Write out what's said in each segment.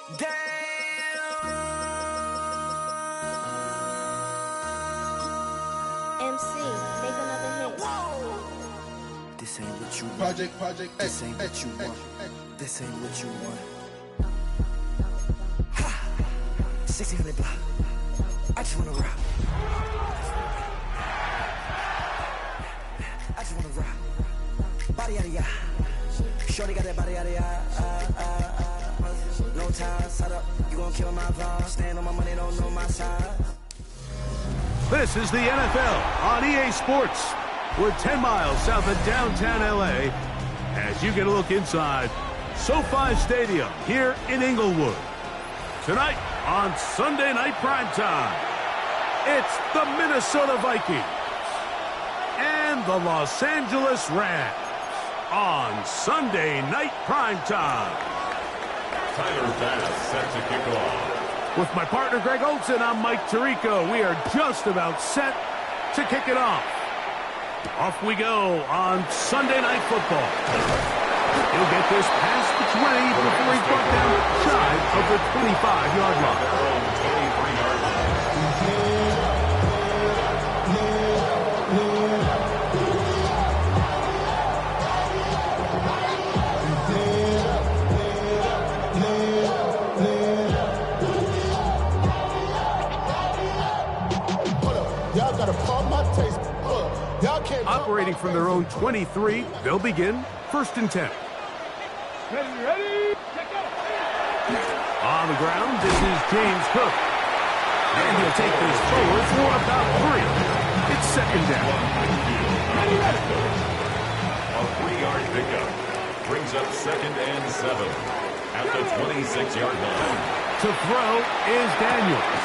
MC, make another hit. This ain't what you want. Project This ain't what you want. This ain't what you want. 1600 block. I just wanna rock. I just wanna rock. Body out of ya. Shorty got that body out of ya. No time, set up. You gon' kill my vibe. Stand on my money, don't know my size. This is the NFL on EA Sports. We're 10 miles south of downtown LA as you get a look inside SoFi Stadium here in Inglewood. Tonight on Sunday Night Primetime, it's the Minnesota Vikings and the Los Angeles Rams on Sunday Night Primetime. Tyler Bass set to kick off. With my partner Greg Olson, I'm Mike Tirico. We are just about set to kick it off. Off we go on Sunday Night Football. He'll get this past the 20 before he's brought down shy of the 25-yard line. Operating from their own 23, they'll begin 1st and 10. Ready, On the ground, this is James Cook. And he'll take this forward for about 3. It's 2nd down. A 3-yard pickup brings up 2nd and 7 at the 26-yard line. To throw is Daniels.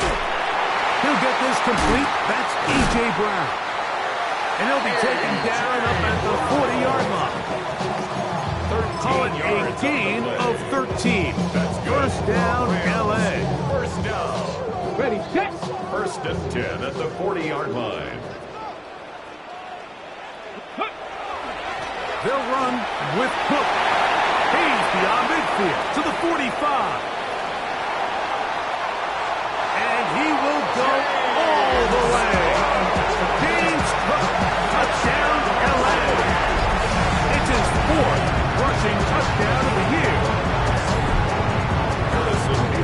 He'll get this complete. That's A.J. Brown. And he'll be taken down up at the 40-yard line. Call it a gain of 13. That's 1st down, L.A. 1st down. ready, set. 1st and 10 at the 40-yard line. They'll run with Cook. He's beyond midfield to the 45. And he will go all the way. James Cook, touchdown, LA. It's his 4th rushing touchdown of the year.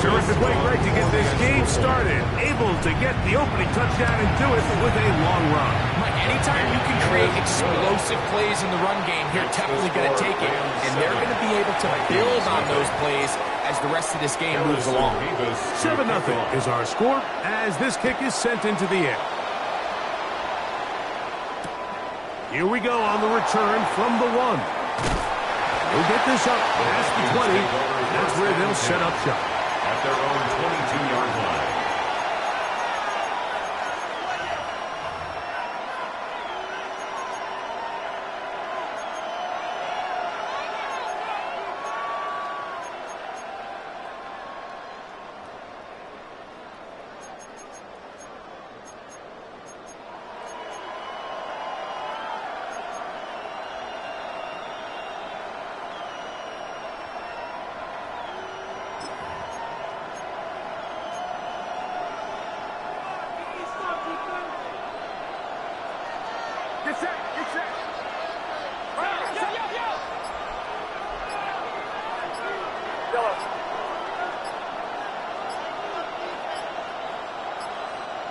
Terrific way, Greg, to get this game started. Able to get the opening touchdown and do it with a long run. Mike, anytime you can create explosive plays in the run game, you're definitely going to take it. And they're going to be able to build on those plays as the rest of this game moves along. 7-0 is our score as this kick is sent into the air. Here we go on the return from the 1. We'll get this up past the 20. That's where they'll set up shop. At their own 22-yard line.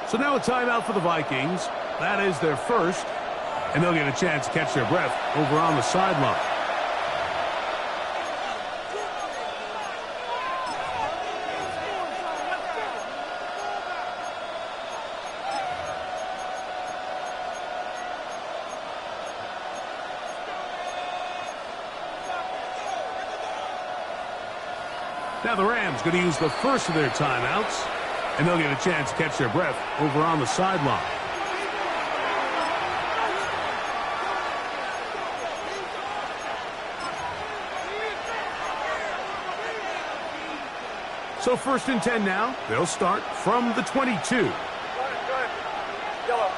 So now a timeout for the Vikings. That is their first, and they'll get a chance to catch their breath over on the sideline. Now the Rams going to use the first of their timeouts, and they'll get a chance to catch their breath over on the sideline. So 1st and 10 now. They'll start from the 22. Yellow.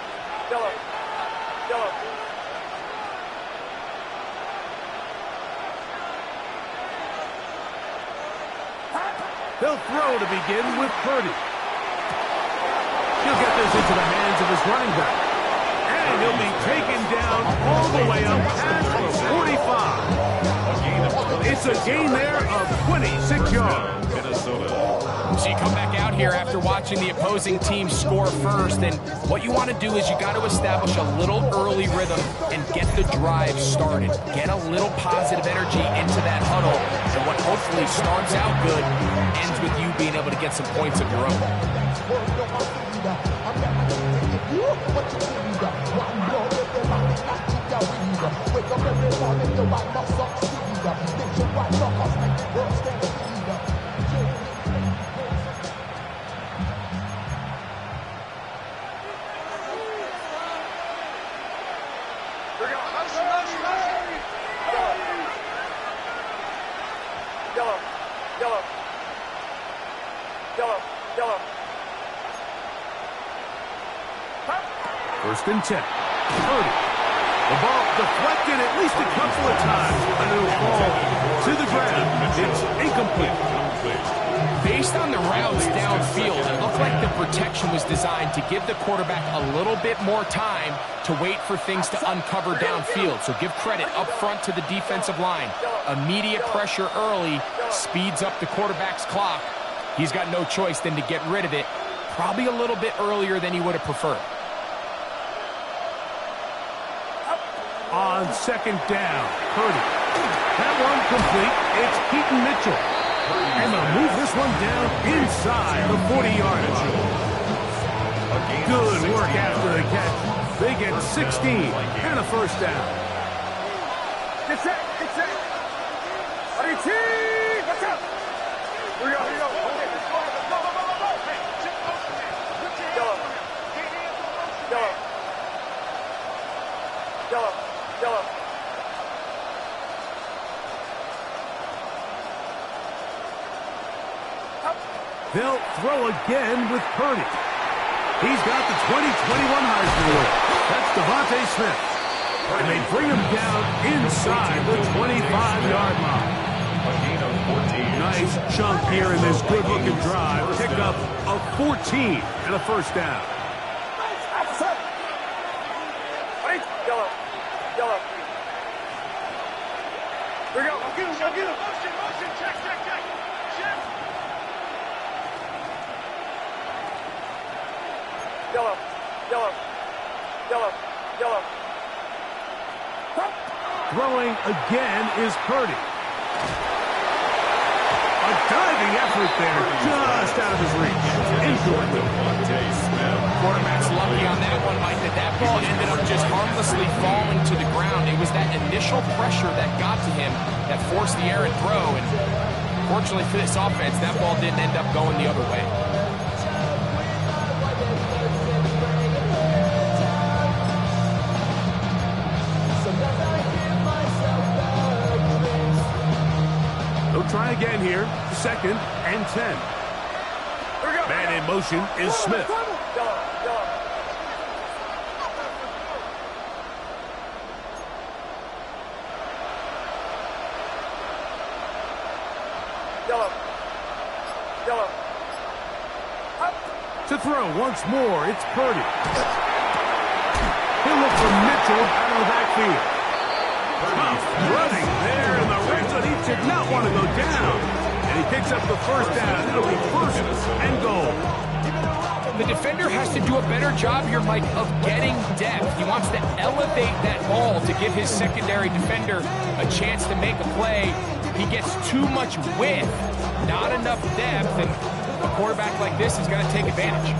They'll throw to begin with Purdy. He'll get this into the hands of his running back. And he'll be taken down all the way up past the 45. It's a gain there of 26 yards. Minnesota. So you come back out here after watching the opposing team score first, and what you want to do is you got to establish a little early rhythm and get the drive started. Get a little positive energy into that huddle, and what hopefully starts out good ends with you being able to get some points of your own. First and 10. Purdy. The ball deflected at least a couple of times, and it'll fall to the ground. It's incomplete. Based on the routes downfield, it looked like the protection was designed to give the quarterback a little bit more time to wait for things to uncover downfield. So give credit up front to the defensive line. Immediate pressure early speeds up the quarterback's clock. He's got no choice than to get rid of it, probably a little bit earlier than he would have preferred. On second down, Purdy. That one complete. It's Keaton Mitchell. And they'll move this one down inside the 40-yard line. Good work after the catch. They get 16 and a first down. Get set, get set. Ready, team, watch out. Here we go, here we go. Okay, let's go, let's go, go, go, go. Hey, chip motion, man. Put your hands on him. Get hands on motion. Yellow. They'll throw again with Purdy. He's got the 2021 Heisman Award. That's Devontae Smith. And they bring him down inside the 25-yard line. Nice chunk here in this good-looking drive. Pick up a 14 and a first down. Yellow. Here we go. Go get him. Motion. Check. Yellow. Throwing again is Purdy. A diving effort there, just out of his reach. Into Quarterback's lucky on that one, Mike, that ball ended up just harmlessly falling to the ground. It was that initial pressure that got to him that forced the errant throw, and fortunately for this offense, that ball didn't end up going the other way. They'll try again here, second and 10. Man in motion is Smith. Yellow. To throw once more, it's Purdy. He'll look for Mitchell out of the backfield. Tough running there in the red zone. He did not want to go down. And he picks up the first down. It'll be first and goal. The defender has to do a better job here, Mike, of getting depth. He wants to elevate that ball to give his secondary defender a chance to make a play. He gets too much width, not enough depth, and a quarterback like this is going to take advantage.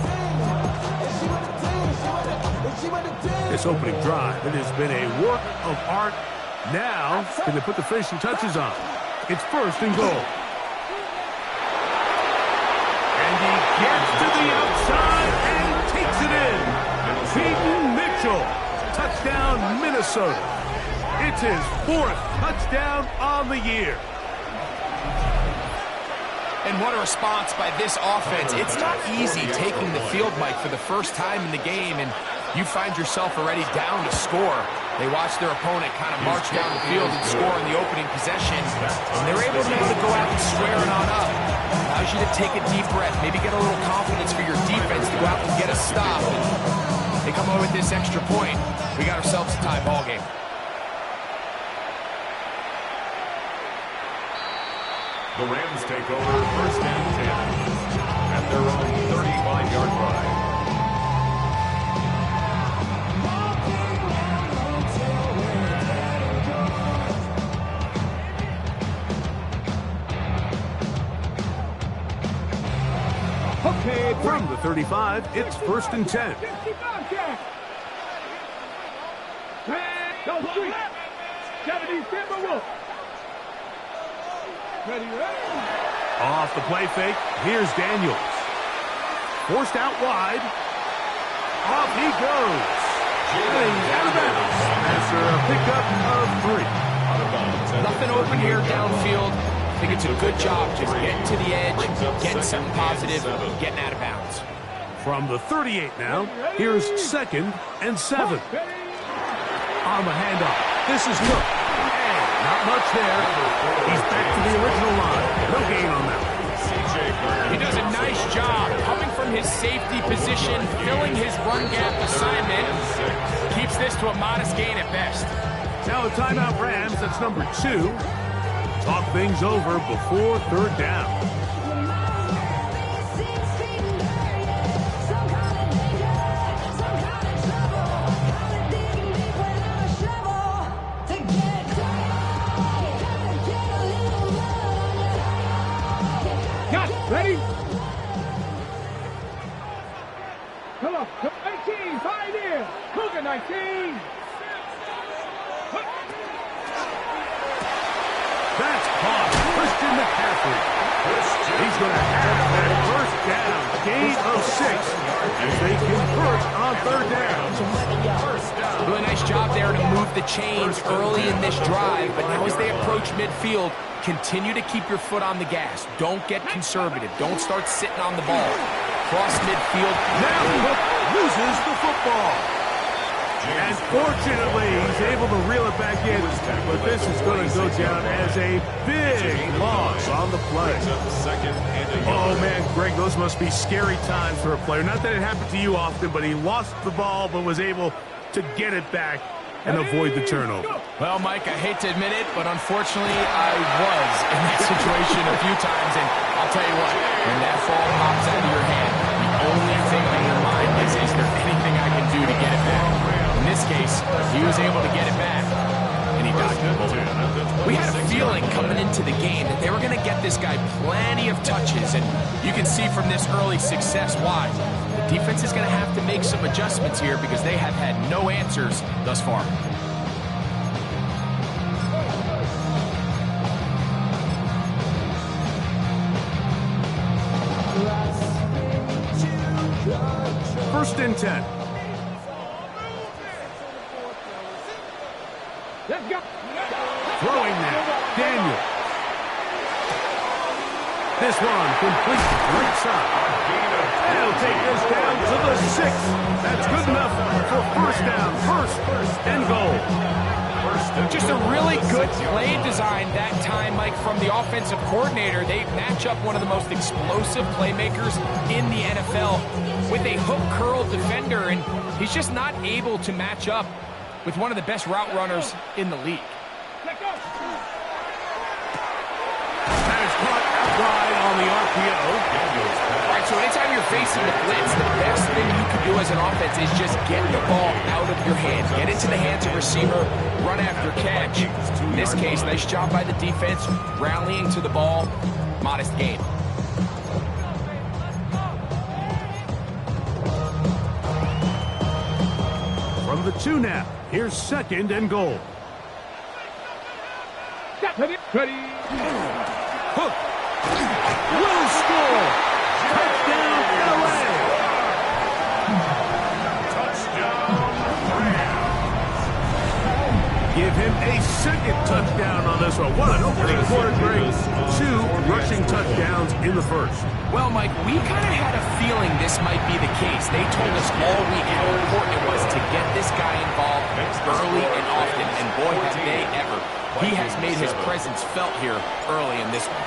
This opening drive, it has been a work of art. Now, can they put the finishing touches on? It's first and goal. And he gets to the outside and takes it in. Keaton Mitchell, touchdown Minnesota. It's his fourth touchdown on the year. And what a response by this offense. It's not easy taking the field, Mike, for the first time in the game, and you find yourself already down to score. They watch their opponent kind of march down the field and score in the opening possession, and they're able to go out and square it on up. Allows you to take a deep breath, maybe get a little confidence for your defense to go out and get a stop. And they come away with this extra point. We got ourselves a tie ball game. The Rams take over first and 10 at their own 35-yard line. Okay, from the 35, it's first and 10. Off the play fake, here's Daniels. Forced out wide. Off he goes. And he's out of bounds after a pickup of 3. Nothing open here downfield. I think it's a good job just getting to the edge, getting something positive, getting out of bounds. From the 38 now, here's second and 7. On the handoff, this is Cook. And not much there. He's back to the original line. No gain on that one. He does a nice job coming from his safety position, filling his run gap assignment. Keeps this to a modest gain at best. Now a timeout Rams, that's number 2. Talk things over before third down. Ready? Come on. 19, 5 in. Cougar 19. That's caught. Christian McCaffrey. He's going to have that first down. Gain of 6 as they convert on third down. Really nice job there to move the chains early in this drive, but now as they approach midfield, continue to keep your foot on the gas. Don't get conservative. Don't start sitting on the ball. Cross midfield. Now Cook loses the football. And fortunately, he's able to reel it back in. But this is going to go down as a big loss on the play. Oh, man, Greg, those must be scary times for a player. Not that it happened to you often, but he lost the ball but was able to get it back and avoid the turnover. Well, Mike, I hate to admit it, but unfortunately, I was in that situation a few times. And I'll tell you what, when that ball pops out of your hand, the only thing on your mind is there anything I can do to get it back? In this case, he was able to get it back, and he dodged the bullet. We had a feeling coming into the game that they were going to get this guy plenty of touches, and you can see from this early success why. The defense is going to have to make some adjustments here because they have had no answers thus far. First and 10. Let's go. Throwing now, Daniel. This one complete right side. They'll take this down to the 6. That's good enough for first down. First and goal. Just a really good play design that time, Mike, from the offensive coordinator. They match up one of the most explosive playmakers in the NFL with a hook curl defender, and he's just not able to match up with one of the best route runners in the league. That is caught outside on the RPO. All right, so anytime you're facing the blitz, the best thing you can do as an offense is just get the ball out of your hands. Get into the hands of receiver, run after catch. In this case, nice job by the defense, rallying to the ball, modest gain. From the 2 now, here's second and goal. Ready. Hook. Will score. Touchdown, LA. give him a second touchdown on this one. What an opening quarter, Greg. 2 rushing touchdowns in the first. Well, Mike, we kind of had a feeling this might be the case. They told us all week how important it was to get this guy involved early and often, and boy, have they ever. He has made his presence felt here early in this one.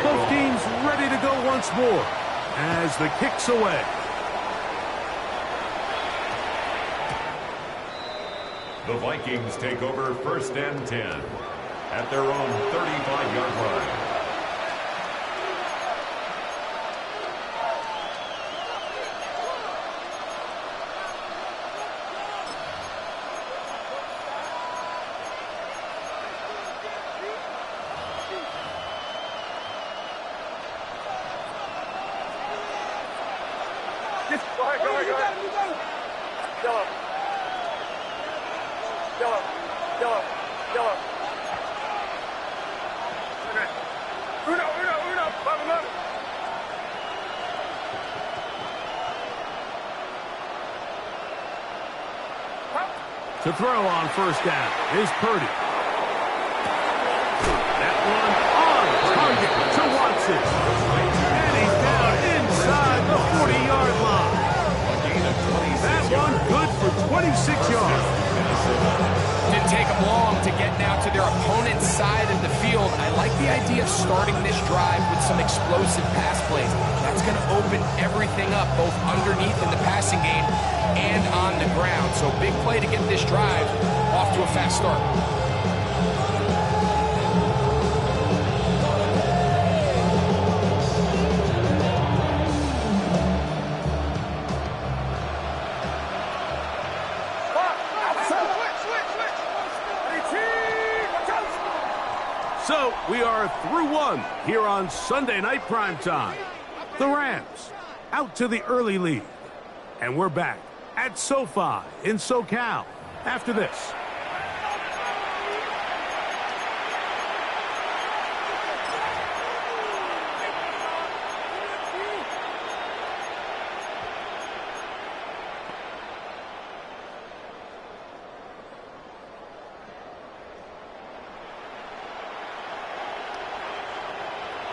Both teams ready to go once more as the kick's away. The Vikings take over 1st and 10 at their own 35-yard line. Go ahead. Yellow. Okay. Uno. 11. To throw on 1st down is Purdy. That one on target to Watson. And he's down inside the 40-yard line. That one good for 26 yards. Didn't take them long to get now to their opponent's side of the field. I like the idea of starting this drive with some explosive pass plays. That's going to open everything up, both underneath in the passing game and on the ground. So big play to get this drive off to a fast start. So we are through one here on Sunday Night Primetime. The Rams out to the early lead. And we're back at SoFi in SoCal after this.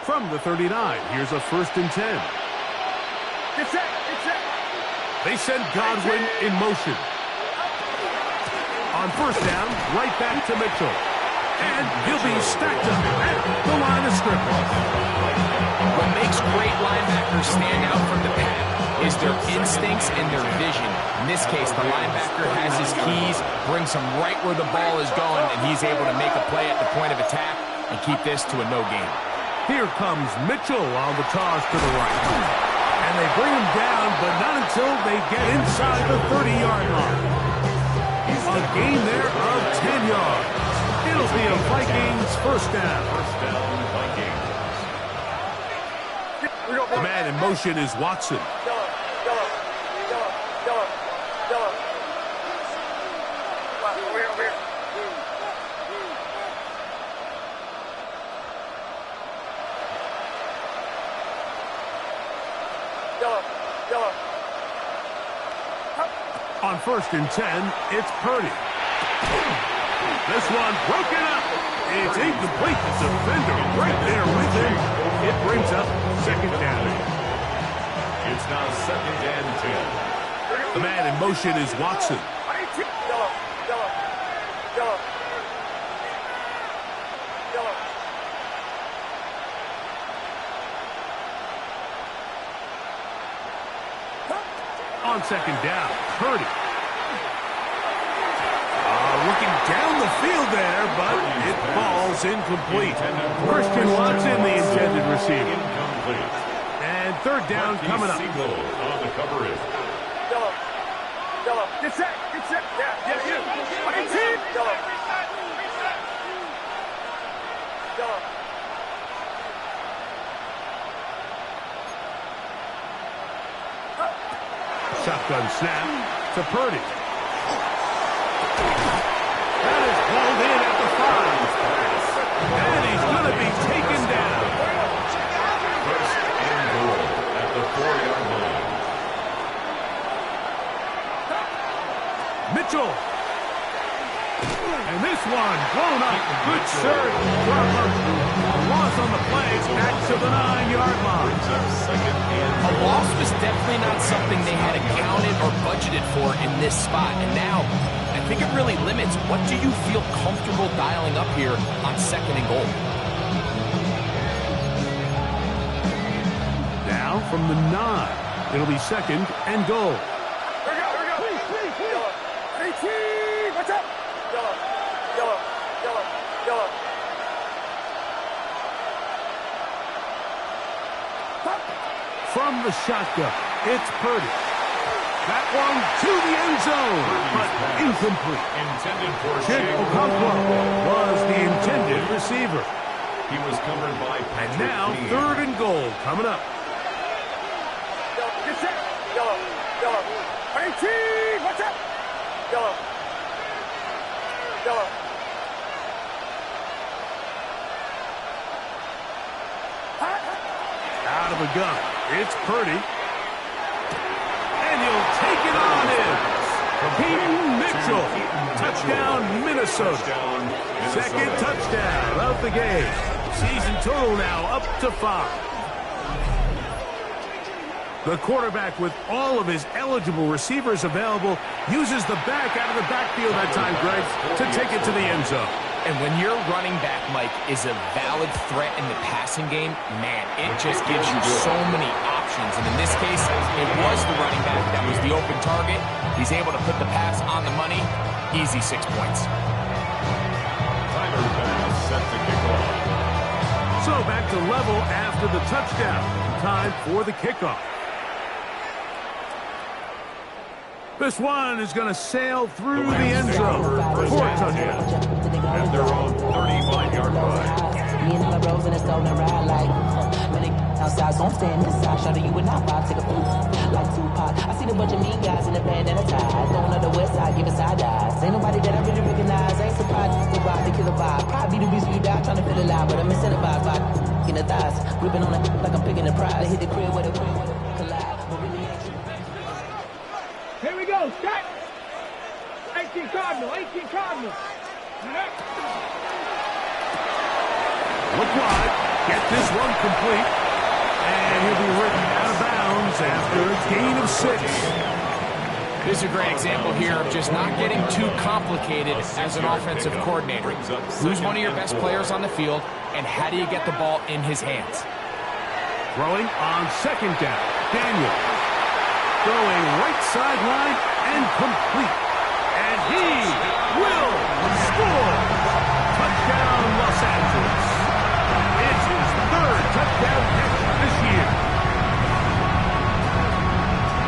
From the 39, here's a 1st and 10. Get set. They send Godwin in motion. On 1st down, right back to Mitchell. And he'll be stacked up at the line of scrimmage. What makes great linebackers stand out from the pack is their instincts and their vision. In this case, the linebacker has his keys, brings him right where the ball is going, and he's able to make a play at the point of attack and keep this to a no gain. Here comes Mitchell on the toss to the right. And they bring him down, but not until they get inside the 30-yard line. A gain there of 10 yards. It'll be a Vikings 1st down. The man in motion is Watson. Yellow. Over here. Yellow. On 1st and 10, it's Purdy. This one broken up. It's incomplete. The defender right there with him. It brings up 2nd down. It's now 2nd and 10. The man in motion is Watson. Yellow. On 2nd down, Purdy. Looking down the field there, but it falls incomplete. Christian Watson, the intended receiver. Incomplete. And 3rd down coming up. On the coverage. Yellow. Get set. Yeah, you. Yellow. Shotgun snap to Purdy. That is pulled in at the 5. And he's going to be taken down. 1st and goal at the 4-yard line. Mitchell. third. Drop up. Loss on the play. Back to the 9-yard line. A loss was definitely not something they had accounted or budgeted for in this spot. And now, I think it really limits what do you feel comfortable dialing up here on 2nd and goal. Now from the 9. It'll be 2nd and goal. Here we go. Yellow. 18. Watch out. Yellow. From the shotgun, it's Purdy. That one to the end zone, but incomplete. Intended for Chig Okonkwo was the intended receiver. He was covered by And Patrick now Dean. 3rd and goal coming up. Get set. Yellow. 18. Watch out. Yellow. Out of the gun, it's Purdy. And he'll take it on in. Peyton Mitchell. Touchdown, Minnesota. Second touchdown of the game. Season total now up to 5. The quarterback, with all of his eligible receivers available, uses the back out of the backfield that time, Greg, to take it to the end zone. And when your running back, Mike, is a valid threat in the passing game, man, it just gives you so many options. And in this case, it was the running back that was the open target. He's able to put the pass on the money. Easy 6 points. Timer pass set to kick off. So back to level after the touchdown. Time for the kickoff. This one is going to sail through the end zone for a touchdown. At their own 35-yard line. Me and my bros in the stove and ride like when they outside, so I'm staying inside. Shorty, you would not buy, take a food like Tupac. I seen a bunch of mean guys in the band and a tie. Throwing on the west side, giving side eyes. Ain't nobody that I really recognize. Ain't surprised to ride the killer vibe. Probably the reason you die trying to feel alive, but I'm incentivized by in the thighs, gripping on it like I'm picking the prize. Hit the crib with a collide, but really ain't true. Here we go. Start. 18 Cardinal. Look wide. Get this one complete. And he'll be written out of bounds after a gain of 6. This is a great example here of just not getting too complicated as an offensive coordinator. Who's one of your best players on the field, and how do you get the ball in his hands? Throwing on 2nd down. Daniel. Going right sideline and complete. And he will score. Touchdown, Los Angeles. It's his 3rd touchdown catch this year.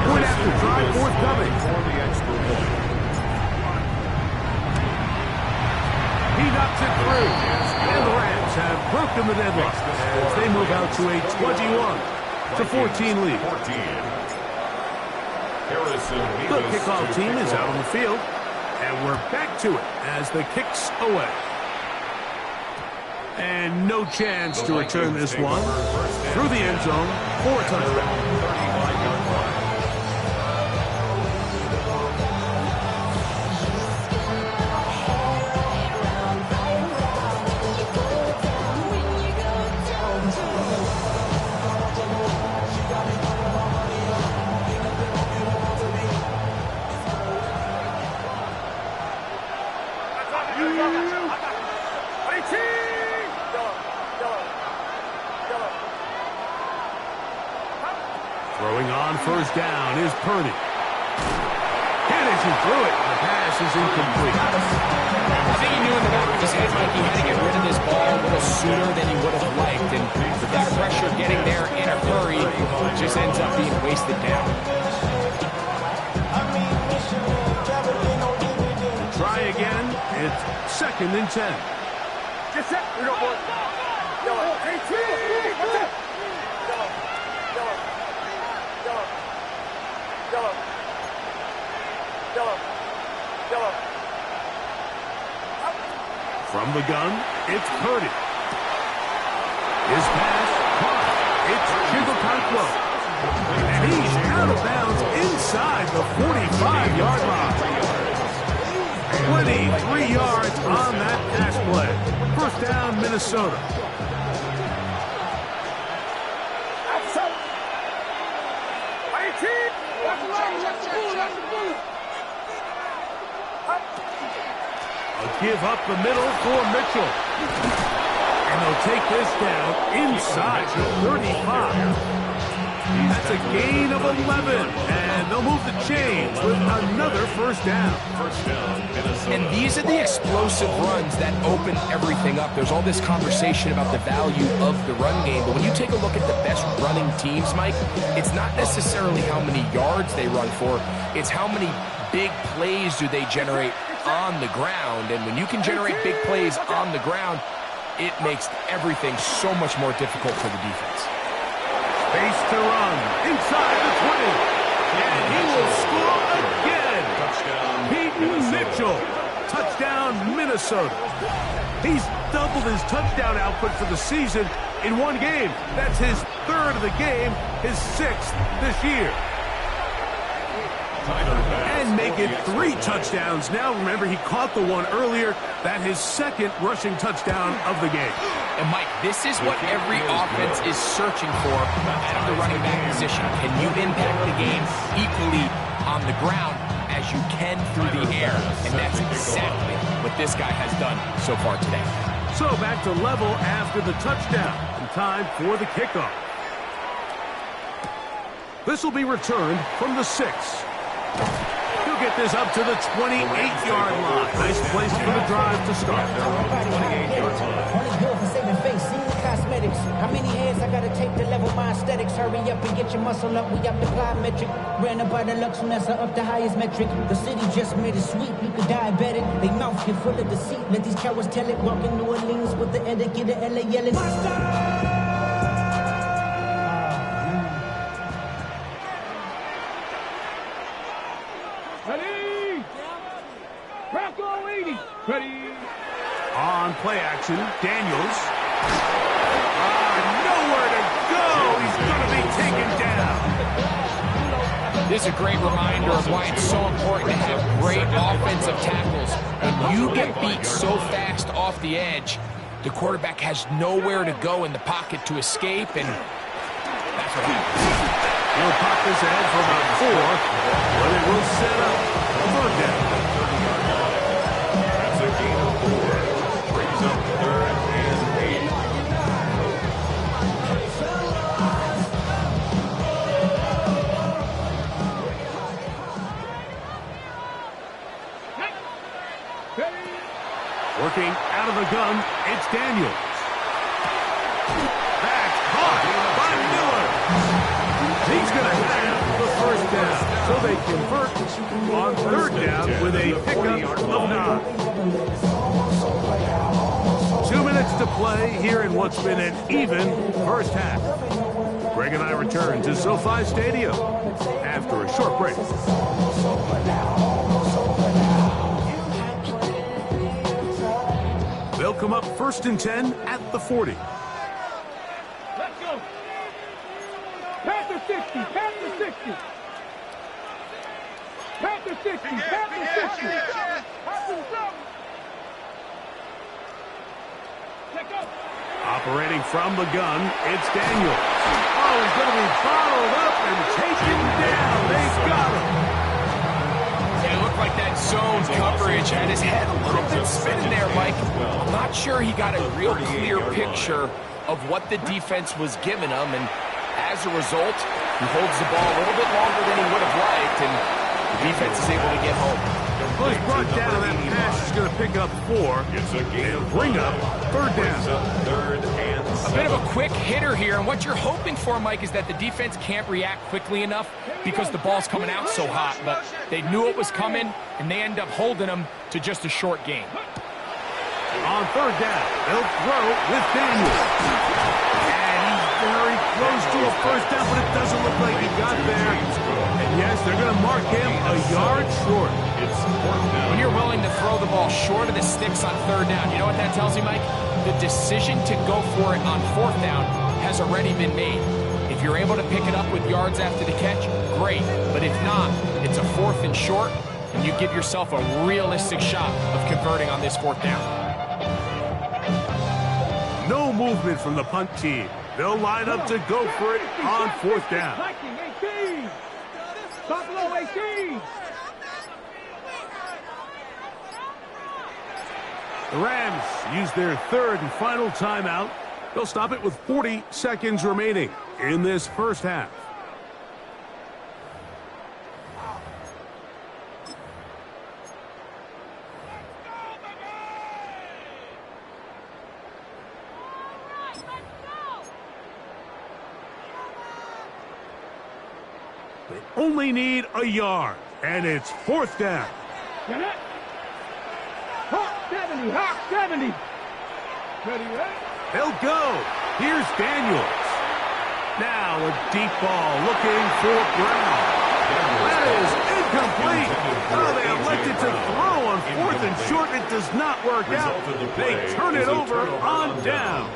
Point after drive forthcoming. For the extra point. He knocks it through. And the Rams have broken the deadlock as they move out to a 21-14 lead. The kickoff team is out on the field, and we're back to it as the kick's away. And no chance to return this one through the end zone for a touchdown. Throwing on 1st down is Purdy. And as he threw it, the pass is incomplete. I think he knew in the back of his head, Mike, he had to get rid of this ball a little sooner than he would have liked. And with that pressure getting there in a hurry, it just ends up being wasted down. Try again. It's 2nd and 10. Get set. Here we go, boys. Yellow. 18. What's up? Yellow. From the gun, it's Purdy. His pass caught. It's Chigokankwo. And he's out of bounds inside the 45-yard line. 23 yards on that pass play. First down, Minnesota. A give up the middle for Mitchell. And they'll take this down inside the 35. That's a gain of 11. And they'll move the chains with another first down. And these are the explosive runs that open everything up. There's all this conversation about the value of the run game, but when you take a look at the best running teams, Mike, it's not necessarily how many yards they run for, it's how many big plays do they generate on the ground. And when you can generate big plays on the ground, it makes everything so much more difficult for the defense. Space to run inside the 20. And he will score again. Peyton Mitchell. Touchdown, Minnesota. He's doubled his touchdown output for the season in one game. That's his third of the game, his sixth this year. And make it 3 touchdowns. Now, remember, he caught the one earlier. That's his second rushing touchdown of the game. And, Mike, this is what every offense is searching for out of the running back position. Can you impact the game equally on the ground as you can through the air? And that's exactly what this guy has done so far today. So back to level after the touchdown. And time for the kickoff. This will be returned from the 6. He'll get this up to the 28-yard line. Nice place for the drive to start. Only good for saving face, seeing the cosmetics. How many heads I gotta take to level my aesthetics? Hurry up and get your muscle up, we up the plyometric. Ran up by the Lux when that's up the highest metric. The city just made it sweet, you could diabetic. They mouth get full of deceit, let these cowards tell it. Walk in New Orleans with the etiquette of LA yelling. Ready? Rocco 80. Ready? On play action, Daniels. Nowhere to go. He's going to be taken down. This is a great reminder of why it's so important to have great offensive tackles. When you get beat so fast off the edge, the quarterback has nowhere to go in the pocket to escape, and that's what happens. He'll pop this ahead for about 4, but it will set up a third down. That's a gain of 4. Brings up 3rd and 8. Working out of the gun, it's Daniels. That's caught by Miller. He's going to have the first down. So they convert on 3rd down with a pickup of 9. 2 minutes to play here in what's been an even first half. Greg and I return to SoFi Stadium after a short break. They'll come up 1st and 10 at the 40. Let's go. Panther 60. Panther 60. Panther 60. Panther 60. Panther 7. Check up. Operating from the gun, it's Daniels. Oh, he's going to be bottled up and taken down. They've got him. Yeah, it looked like that zone coverage had his head a little bit spinning there, Mike. I'm not sure he got a real clear picture of what the defense was giving him, and as a result, he holds the ball a little bit longer than he would have liked, and the defense is able to get home. Well, he's brought down. That pass is going to pick up 4 and bring up 3rd down. A bit of a quick hitter here, and what you're hoping for, Mike, is that the defense can't react quickly enough because the ball's coming out so hot, but they knew it was coming, and they end up holding them to just a short gain. On 3rd down, they'll throw with Daniels. And he's very close to a first down, but it doesn't look like he got there. And yes, they're going to mark him a yard short. When you're willing to throw the ball short of the sticks on 3rd down, you know what that tells you, Mike? The decision to go for it on 4th down has already been made. If you're able to pick it up with yards after the catch, great. But if not, it's a 4th and short, and you give yourself a realistic shot of converting on this 4th down. No movement from the punt team. They'll line up to go for it on 4th down. 18. Buffalo 18. The Rams use their 3rd and final timeout. They'll stop it with 40 seconds remaining in this first half. They only need a yard, and it's 4th down. Get it. Hawk 70. Hawk 70. Ready, ready? They'll go. Here's Daniels. Now a deep ball looking for Brown. That is incomplete. Oh, they elected to throw on 4th and short. It does not work out. They turn it over on down.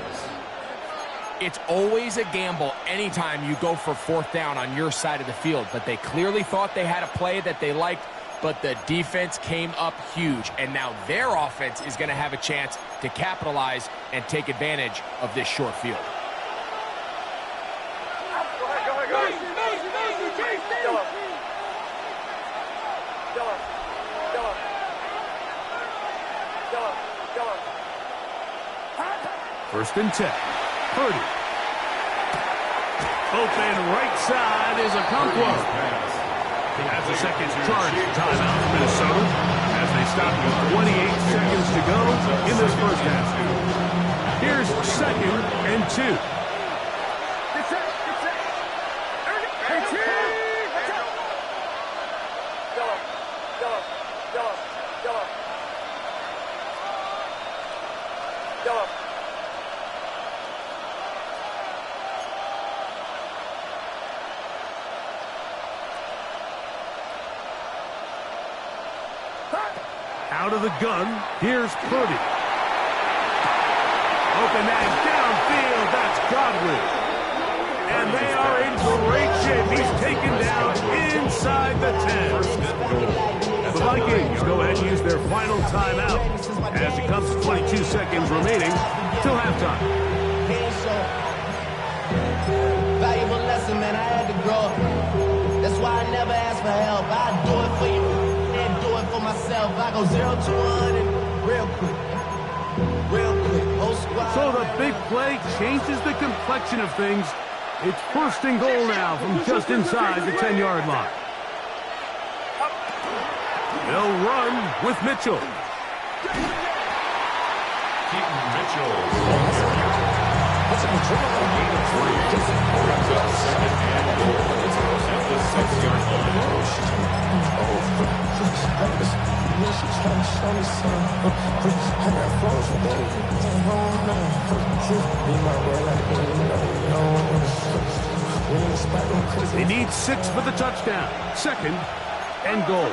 It's always a gamble anytime you go for 4th down on your side of the field, but they clearly thought they had a play that they liked, but the defense came up huge, and now their offense is going to have a chance to capitalize and take advantage of this short field. First and 10. Purdy. Open right side is a Okonkwo. That's the second charge timeout for Minnesota as they stop with 28 seconds to go in this first half. Here's 2nd and 2. Out of the gun, here's Purdy. Open man downfield, that's Godwin. And they are in great shape. He's taken down inside the 10. The Vikings go ahead and use their final timeout as it comes to 22 seconds remaining till halftime. Valuable lesson, man, I had to grow up. That's why I never ask for help. I do it for you. For myself, I go 0 to 100 real quick. Whole squad. So the big play changes the complexion of things. It's 1st and goal now from just inside the 10-yard line. They'll run with Mitchell. Keaton Mitchell. That's a gain of 3. Brings up 2nd and goal at the 6-yard line. They need 6 for the touchdown. 2nd and goal.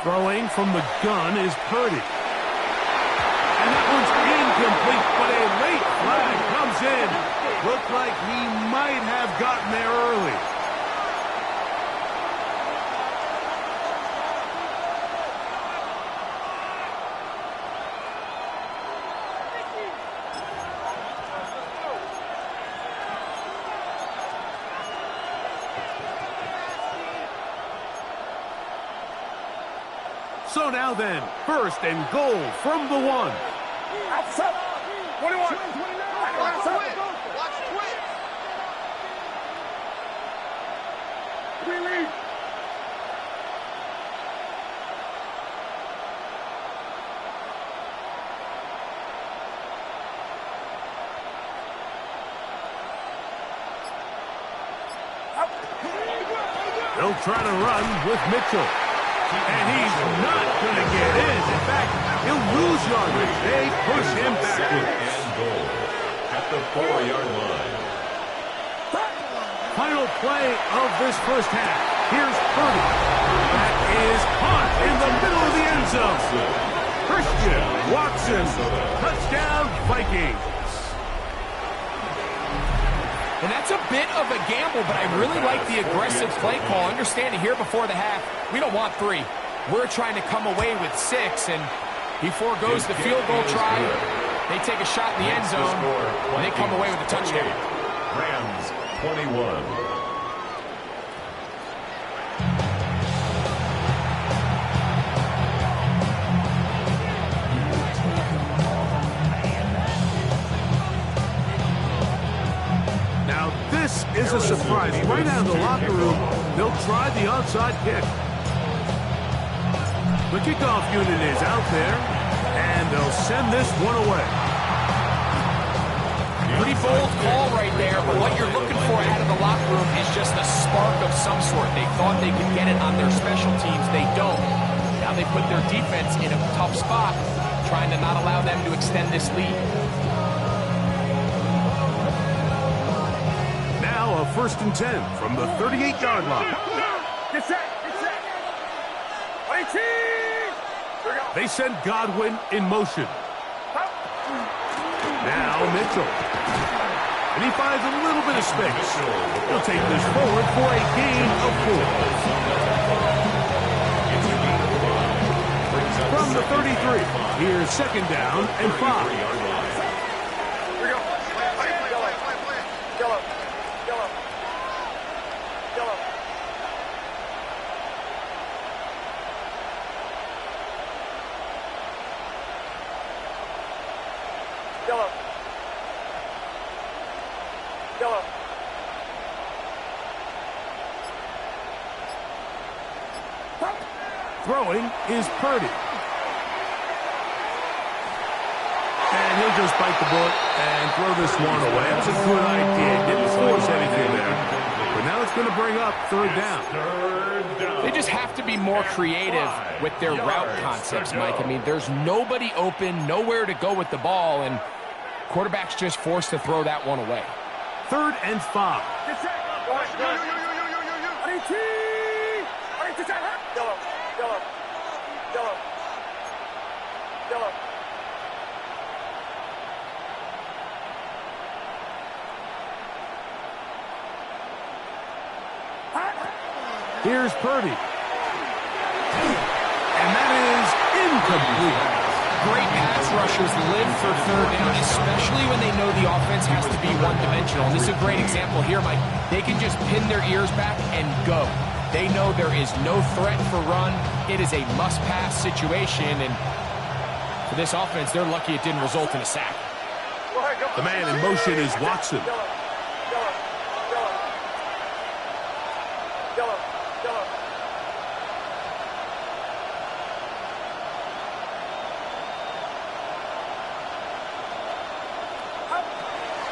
Throwing from the gun is Purdy. And that one's incomplete, but a late flag comes in. Looked like he might have gotten there early. So now then, 1st and goal from the 1. Outside. 21. Watch quick. We lead. They'll try to run with Mitchell. And he's not going to get in. In fact, he'll lose yardage. They push him backwards. And goal at the 4-yard line. Final play of this first half. Here's Purdy. That is caught in the middle of the end zone. Christian Watson. Touchdown, Vikings. And that's a bit of a gamble, but I really like the aggressive play call. Understanding here before the half, we don't want 3. We're trying to come away with 6, and he forgoes the field goal try. They take a shot in the end zone, and they come away with a touchdown. Rams 21. Now this is a surprise. Right out of the locker room, they'll try the onside kick. The kickoff unit is out there, and they'll send this one away. Pretty bold call right there, but what you're looking for out of the locker room is just a spark of some sort. They thought they could get it on their special teams. They don't. Now they put their defense in a tough spot, trying to not allow them to extend this lead. Now a 1st and 10 from the 38-yard line. Get set. Get set. 18. They send Godwin in motion. Now Mitchell. And he finds a little bit of space. He'll take this forward for a gain of 4. From the 33, here's 2nd down and 5. Throwing is Purdy. And he'll just bite the bullet and throw this one away. That's a good idea. Didn't force anything there. But now it's going to bring up 3rd down. They just have to be more creative with their route concepts, Mike. I mean, there's nobody open, nowhere to go with the ball, and quarterback's just forced to throw that one away. 3rd and 5. Here's Purdy. And that is incomplete. Great pass rushers live for 3rd down, especially when they know the offense has to be one-dimensional. And this is a great example here, Mike. They can just pin their ears back and go. They know there is no threat for run. It is a must-pass situation, and for this offense, they're lucky it didn't result in a sack. The man in motion is Watson.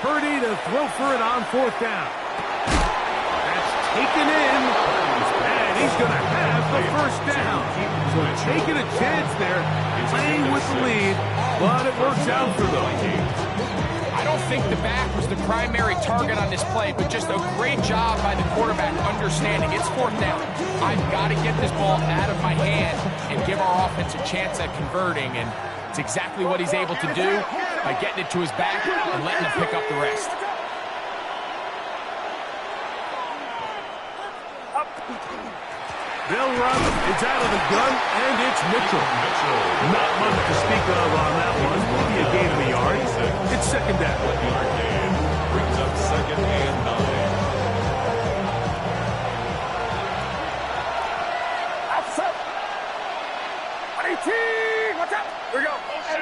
Purdy to throw for it on 4th down. That's taken in, and he's going to have the 1st down. So taking a chance there, playing with the lead, but it works out for them. I don't think the back was the primary target on this play, but just a great job by the quarterback understanding it's 4th down. I've got to get this ball out of my hand and give our offense a chance at converting, and it's exactly what he's able to do by getting it to his back and letting him pick up the rest. They'll run. It's out of the gun, and it's Mitchell. Not much to speak of on that one. Maybe a gain of a yard. It's 2nd down. Brings up 2nd and 9. Outside. 18. Watch out. Here we go. Motion.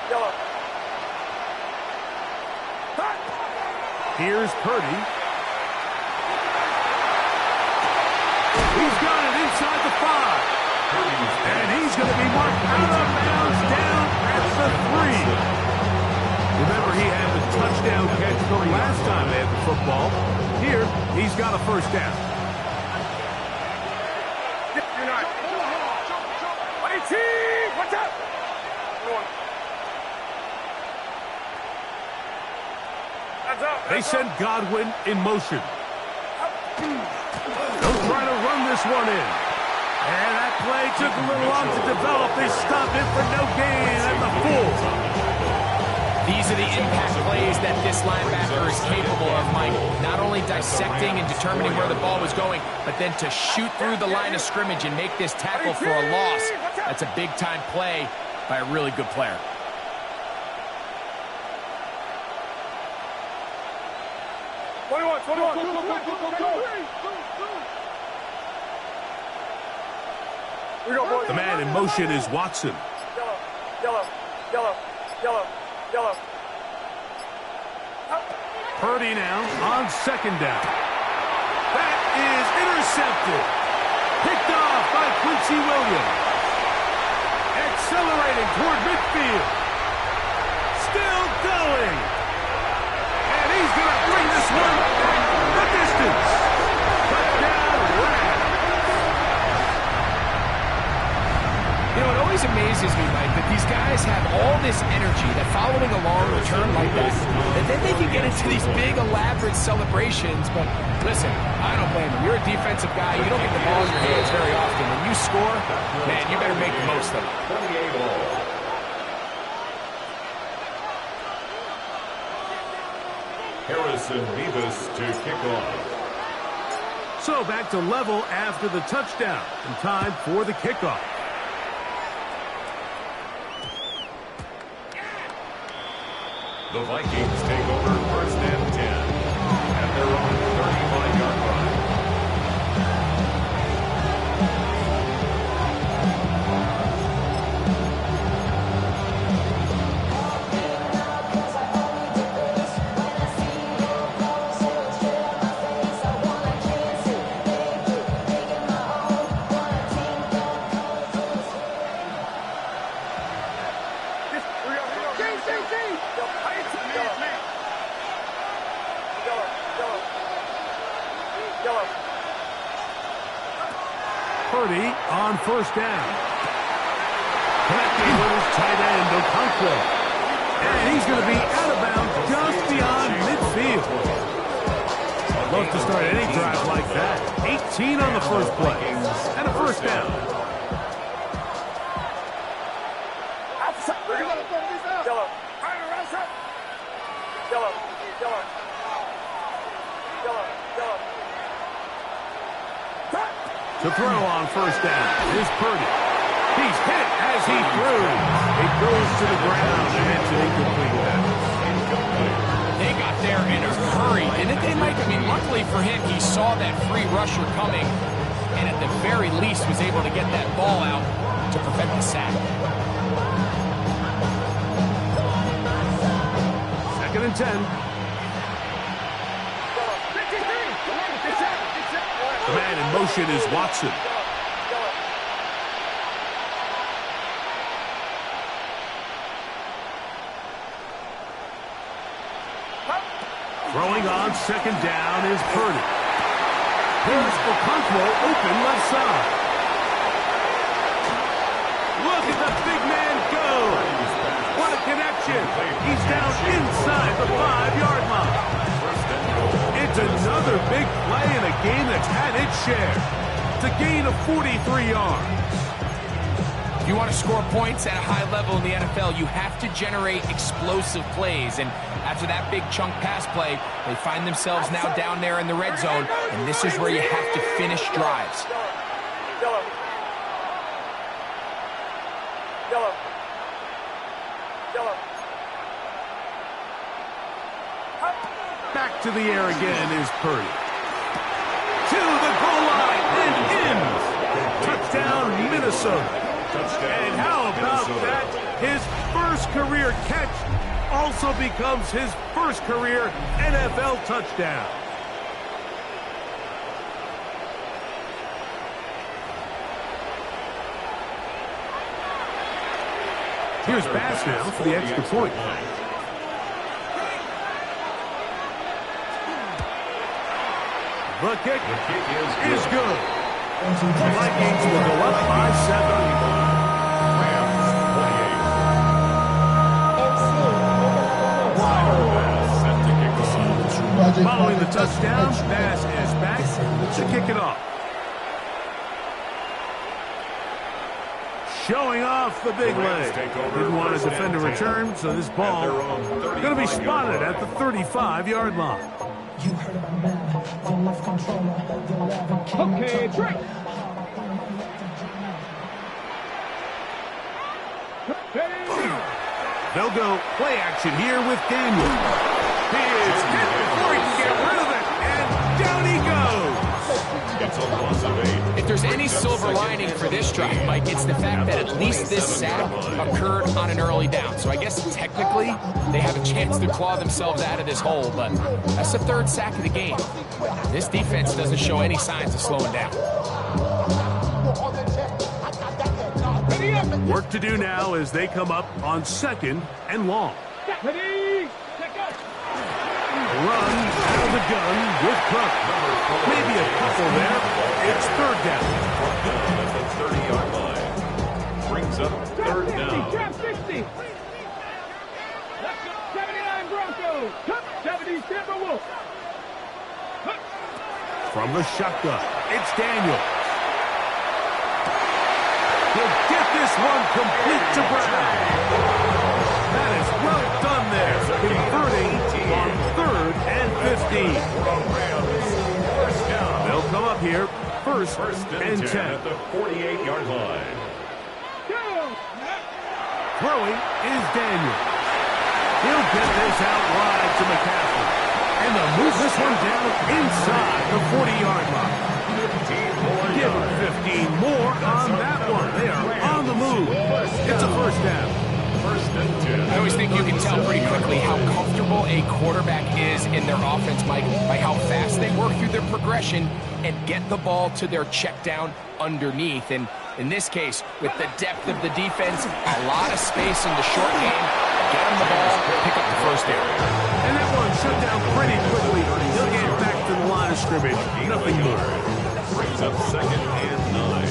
Yellow. Here's Purdy. He's got it inside the 5. And he's going to be marked out of bounds down at the 3. Remember, he had the touchdown catch the last time they had the football. Here, he's got a 1st down. Watch out. They send Godwin in motion. They'll try to run this this one in. And that play took a little long to develop. They stopped it for no gain and the full. These are the impact plays that this linebacker is capable of, Mike. Not only dissecting and determining where the ball was going, but then to shoot through the line of scrimmage and make this tackle for a loss. That's a big-time play by a really good player. The man in motion is Watson. Yellow. Purdy now on second down. That is intercepted. Picked off by Quincy Williams. Accelerating toward midfield. Still going. And he's going to bring this one back the distance. Touchdown, Rams. You know, it always amazes me, Mike, that these guys have all this energy, that following a long return like that then they can get into these big, elaborate celebrations. But listen, I don't blame them. You're a defensive guy. You don't get the ball in your hands very often. When you score, man, you better make the most of it. 28 all. Harrison Beavis to kick off. So back to level after the touchdown. And time for the kickoff. The Vikings take over first and 10 at their own 35-yard line. Purdy on first down. Connecting with his tight end, Okonkwo. And he's going to be out of bounds just beyond midfield. I'd love to start any drive like that. 18 on the first play. And a first down. To throw on first down is Purdy. He's hit as he threw. It goes to the ground, and it's an incomplete pass. They got there in a hurry, didn't they, Mike? I mean, luckily for him, he saw that free rusher coming, and at the very least was able to get that ball out to prevent the sack. Second and 10. The man in motion is Watson. Throwing on second down is Purdy. Here's Okonkwo open left side. Look at the big man go. What a connection. He's down inside the 5-yard line. It's another big play in a game that's had its share. It's a gain of 43 yards. If you want to score points at a high level in the NFL, you have to generate explosive plays. And after that big chunk pass play, they find themselves now down there in the red zone. And this is where you have to finish drives. Back to the air again is Purdy. To the goal line and in. Touchdown, Minnesota. And how about that? His first career catch also becomes his first career NFL touchdown. Here's Bass now for the extra point. The kick is good. The Vikings will go up by 7. Following the touchdown, Bass is back to kick it off. showing off the big leg. Didn't want to defend a return, so this ball going to be spotted at the 35-yard line. You heard about Madden, the left controller, the 11 king. Okay, trick. They'll go play action here with Daniel. He is hit before he can get rid of it, and down he goes. It's a loss of 8. If there's any silver lining for this drive, Mike, it's the fact that at least this sack occurred on an early down. So I guess technically they have a chance to claw themselves out of this hole, but that's the third sack of the game. This defense doesn't show any signs of slowing down. Work to do now as they come up on 2nd and long. Run out of the gun with Cook. Maybe a couple there. It's 3rd down. At the 30-yard line. Brings up 3rd down. Trap 60. 79 Broncos. 70 Timberwolves. From the shotgun, it's Daniel. He'll get this one complete to Brown. That is well done there, converting on 3rd and 15. They'll come up here, first and 10. At the 48-yard line. Throwing is Daniel. He'll get this out wide to McCaffrey. And they'll move this one down inside the 40-yard line. Give them 15 more on that one. They are on the move. It's a 1st down. 1st and 10. I always think you can tell pretty quickly how comfortable a quarterback is in their offense, Mike, by how fast they work through their progression and get the ball to their check down underneath. And in this case, with the depth of the defense, a lot of space in the short game, get them the ball, pick up the 1st down. And that one shut down pretty quickly. He'll get back to the line of scrimmage. Nothing more. Brings up 2nd and 9.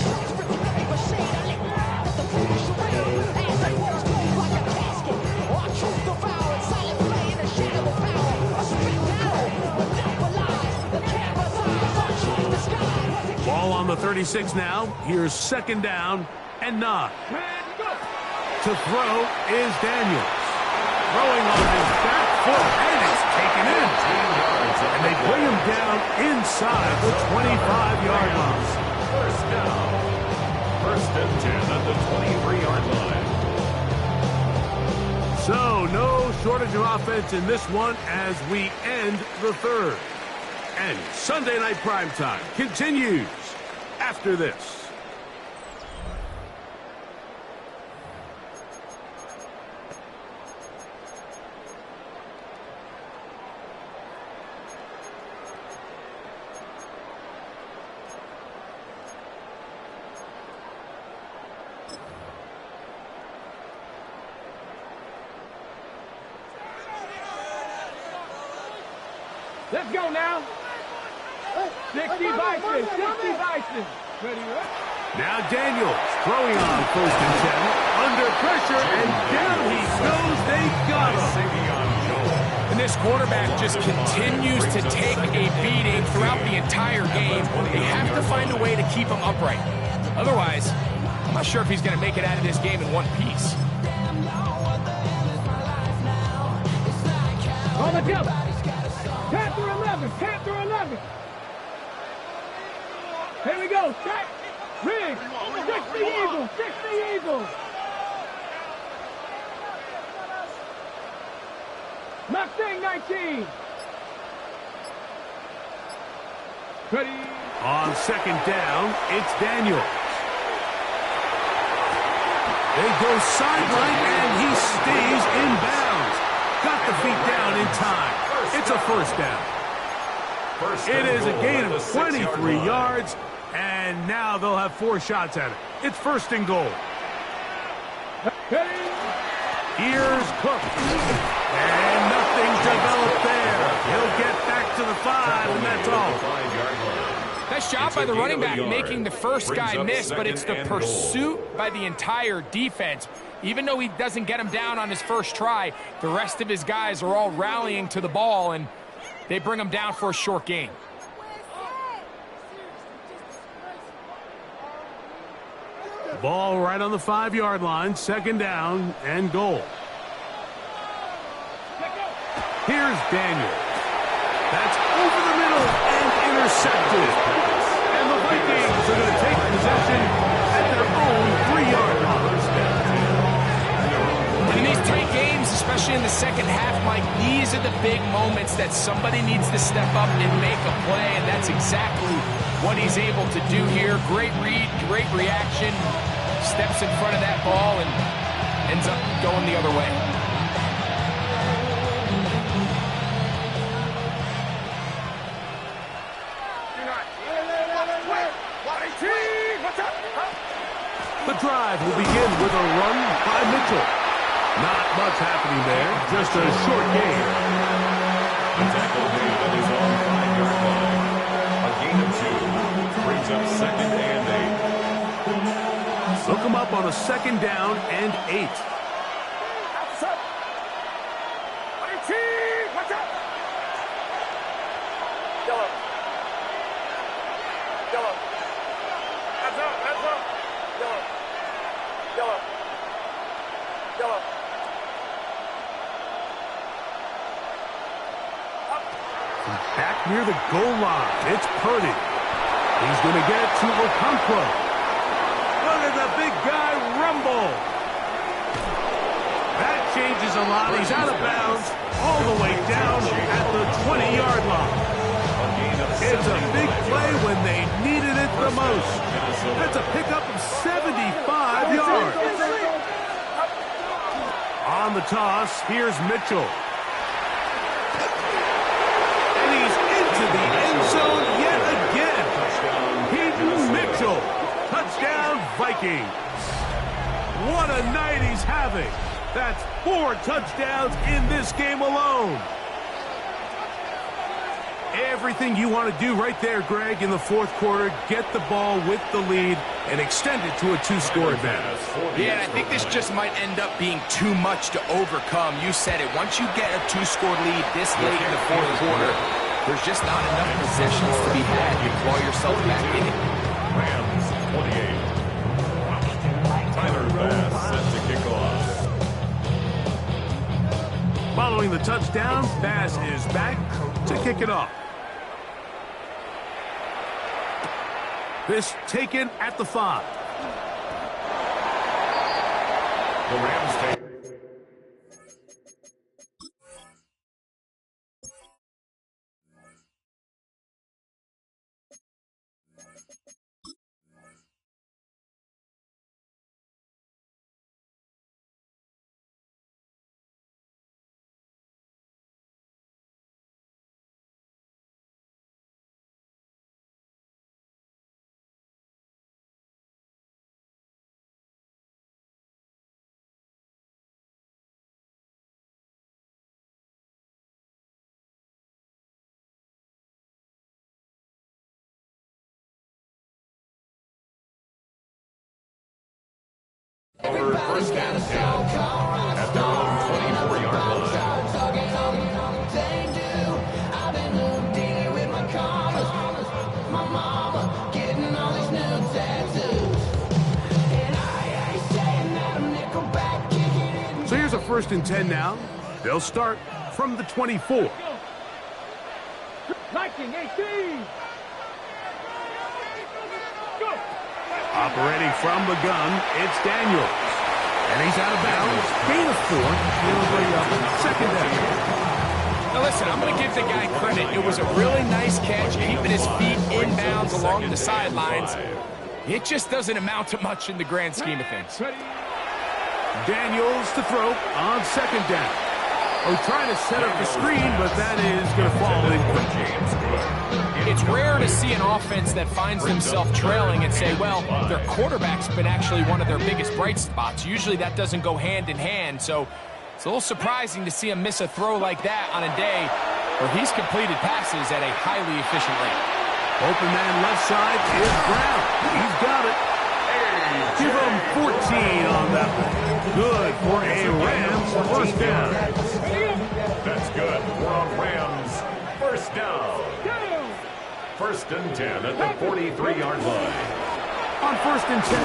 Ball on the 36 now. Here's 2nd down and 9. To throw is Daniels. Throwing on his back foot, and it's taken in. And they bring him down inside the 25-yard line. 1st down. 1st and 10 at the 23-yard line. So no shortage of offense in this one as we end the 3rd. And Sunday Night Primetime continues after this. Let's go now. 60 Bison. 60 Bison. Ready, right? Now Daniels throwing on 1st and 10. Under pressure, and down he goes. They got him. And this quarterback just continues to take a beating throughout the entire game. They have to find a way to keep him upright. Otherwise, I'm not sure if he's going to make it out of this game in one piece. On the jump. Panther 11. Panther 11. Here we go. Check. Rig. 60 Eagles. 60 Eagles. Mustang 19. Ready. On 2nd down, it's Daniels. They go sideline, and he stays in bounds. Got the feet down in time. It's a 1st down. It is a gain of 23 yards, and now they'll have 4 shots at it. It's 1st and goal. Here's Cook. And nothing's developed there. He'll get back to the 5, and that's all. Nice job by the running back making the first guy miss, but it's the pursuit by the entire defense. Even though he doesn't get him down on his first try, the rest of his guys are all rallying to the ball, and they bring him down for a short gain. Ball right on the 5-yard line, 2nd down and goal. Here's Daniel. That's over the middle and intercepted. And the Vikings are going to take possession at their own 3-yard line. In these tight games, especially in the second half, Mike, these are the big moments that somebody needs to step up and make a play, and that's exactly what he's able to do here. Great read, great reaction, steps in front of that ball and ends up going the other way. The drive will begin with a run by Mitchell. Not much happening there, just a short gain. The tackle made on his own 5-yard line. A gain of 2 brings up 2nd and 8. Look him up on a 2nd down and 8. Back near the goal line, it's Purdy. He's going to get it to Okonkwo. Look at the big guy rumble. That changes a lot. He's out of bounds all the way down at the 20-yard line. It's a big play when they needed it the most. That's a pickup of 75 yards. On the toss, here's Mitchell. To the end zone yet again. Hayden Mitchell. Touchdown, Vikings. What a night he's having. That's 4 touchdowns in this game alone. Everything you want to do right there, Greg, in the 4th quarter. Get the ball with the lead and extend it to a 2-score advantage. Yeah, and I think this just might end up being too much to overcome. You said it. Once you get a 2-score lead this late in the 4th quarter, there's just not enough possessions to be had. You claw yourself back in it. Rams 28. Tyler Bass set to kick off. Following the touchdown, Bass is back to kick it off. This taken at the 5. The Rams take. Over 1st and 10 at their own 24-yard line. So here's a 1st and 10 now. They'll start from the 24. 19-18. Operating from the gun, it's Daniels. And he's out of bounds. Gain of 4. He'll bring up 2nd down. Now listen, I'm going to give the guy credit. It was a really nice catch, keeping his feet inbounds along the sidelines. It just doesn't amount to much in the grand scheme of things. Daniels to throw on 2nd down. Oh, trying to set up the screen, but that is going to fall in quick. It's rare to see an offense that finds themselves trailing and say, well, their quarterback's been actually one of their biggest bright spots. Usually that doesn't go hand in hand, so it's a little surprising to see him miss a throw like that on a day where he's completed passes at a highly efficient rate. Open man left side is Brown. He's got it. Give him 14 on that one. Good for a Rams 1st down. That's good for a Rams 1st down. 1st and 10 at the 43-yard line. On 1st and 10,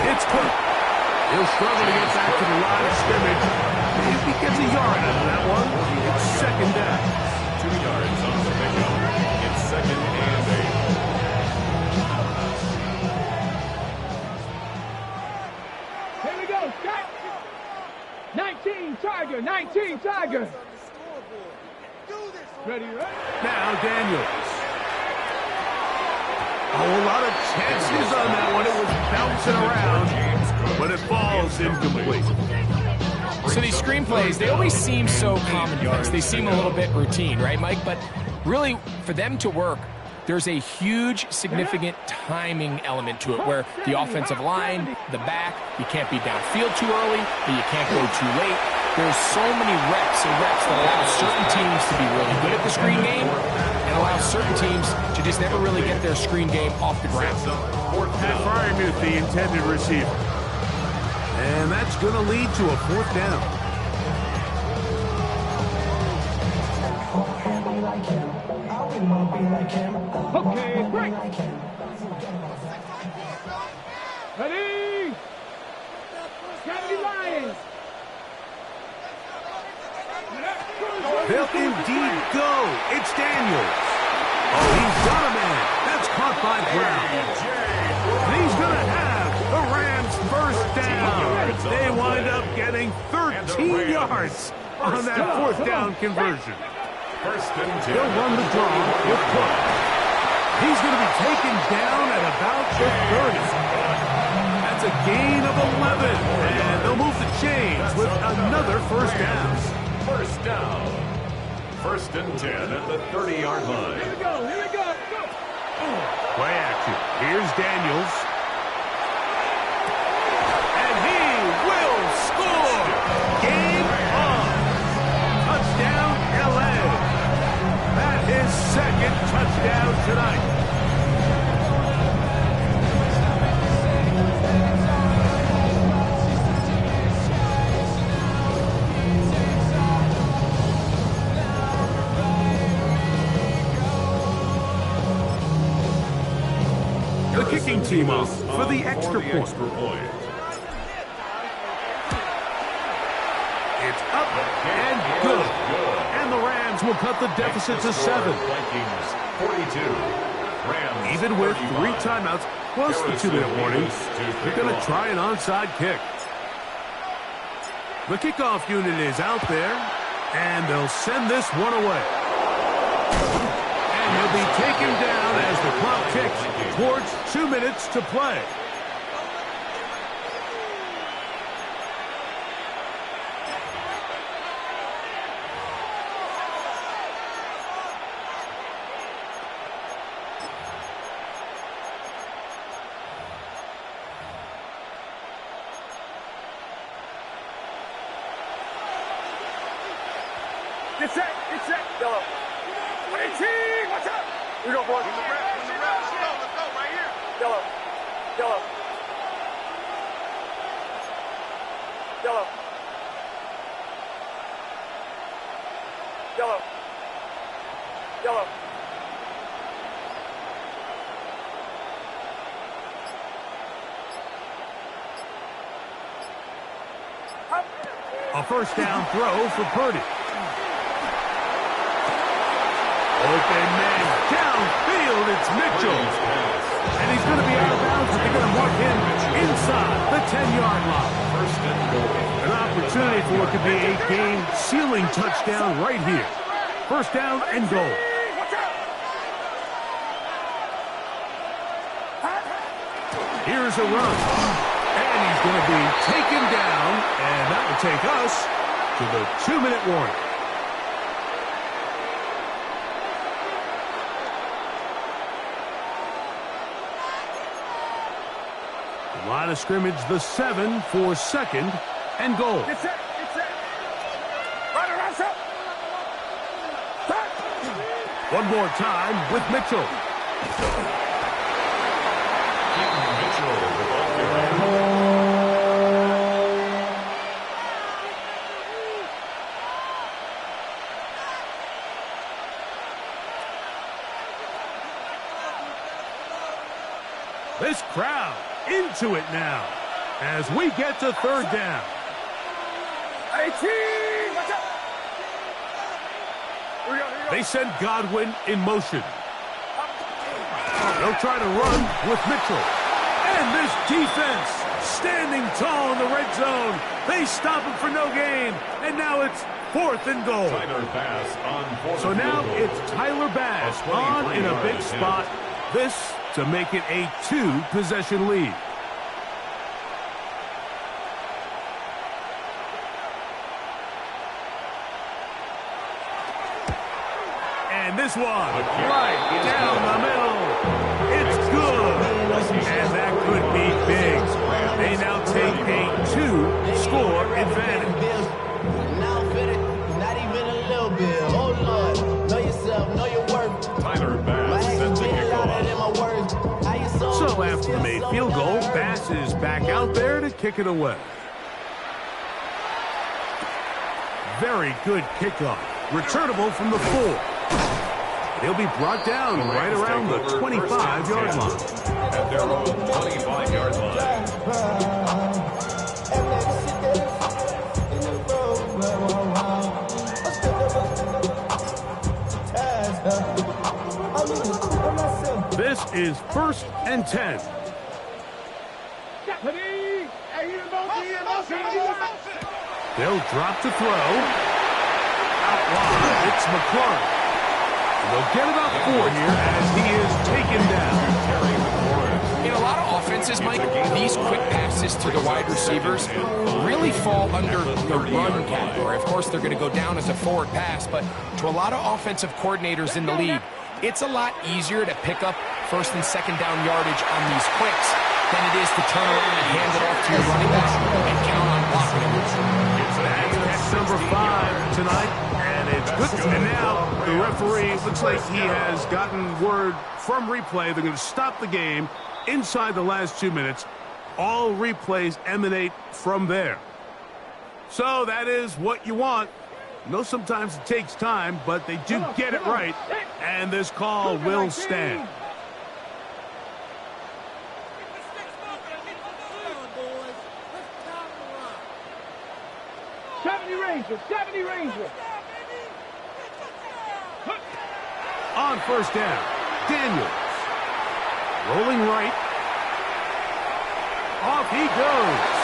It's Cook. He'll struggle to get back to the line of scrimmage. If he gets a yard out of that one, it's second down. 2 yards on the pickup. It's second and 8. Here we go, Scott. 19 Tiger, 19 Tiger. Ready, right? Now Daniels. A whole lot of chances on that one. It was bouncing around, but it falls incomplete. So these screenplays, they always seem so commonplace. They seem a little bit routine, right, Mike? But really, for them to work, there's a huge, significant timing element to it where the offensive line, the back, you can't be downfield too early, but you can't go too late. There's so many reps and reps that allow certain teams to be really good at the screen game and allow certain teams to just never really get their screen game off the ground. Pat Fryermuth, the intended receiver. And that's going to lead to a fourth down. Okay, break. Ready? Kennedy Lions. They'll indeed go. It's Daniels. Oh, he's got a man. That's caught by Brown. And he's going to have the Rams first down. They wind up getting 13 yards on that fourth down conversion. First and 10. He'll run the draw with Cook. He's going to be taken down at about the 30. That's a gain of 11. And they'll move the chains with another first down. First down. First and 10 at the 30-yard line. Here we go, here we go. Go. Play action. Here's Daniels. And he will score. Game on. Touchdown, LA. That is second touchdown tonight. The kicking team off for the extra point. It's up and good. And the Rams will cut the deficit to 7. Vikings 42. Rams Even with 3 timeouts plus the 2-minute warning, they're going to try an onside kick. The kickoff unit is out there, and they'll send this one away. And he'll be taken down as the clock ticks towards 2 minutes to play. Get set, yellow. 18, watch out. We go, boys. Let's go, right here. Yellow. Yellow. A first down throw for Purdy. Open man downfield, it's Mitchell. And he's going to be out of bounds, but they're going to mark him inside the 10-yard line. First and goal. An opportunity for what could be a game-sealing touchdown right here. First down and goal. Here's a run. And he's going to be taken down, and that will take us to the 2-minute warning. Line of scrimmage, the 7 for second and goal. Get set. Run around, set. One more time with Mitchell. Mitchell with all the This crowd into it now. as we get to third down. 18, watch out. Here we go. They send Godwin in motion. They'll try to run with Mitchell. And this defense standing tall in the red zone. They stop him for no gain. And now it's 4th and goal. So now it's Tyler Bass on in a big spot. This to make it a 2-possession lead. And this one, right down the middle. It's good. And that could be big. They now take a 2-score advantage. Not even a little bit. Oh, Lord. Know yourself, know your worth. Tyler Bass sets the kickoff. So after the made field goal, Bass is back out there to kick it away. Very good kickoff. Returnable from the 4. He'll be brought down right around the 25-yard line. At their own 25-yard line. This is 1st and 10. They'll drop to throw. Out wide, it's McLaurin. They'll get about 4 here as he is taken down. In a lot of offenses, Mike, these quick passes to the wide receivers really fall under the run category. Of course, they're going to go down as a forward pass, but to a lot of offensive coordinators in the league, it's a lot easier to pick up 1st and 2nd down yardage on these quicks than it is to turn around and hand it off to your running back and count on blocking it. That's catch number 5 tonight, and it's good. And now the referee looks like he has gotten word from replay. They're going to stop the game inside the last 2 minutes. All replays emanate from there. So that is what you want. I know sometimes it takes time, but they do get it right, and this call will stand. On 1st down, Daniels. Rolling right. Off he goes.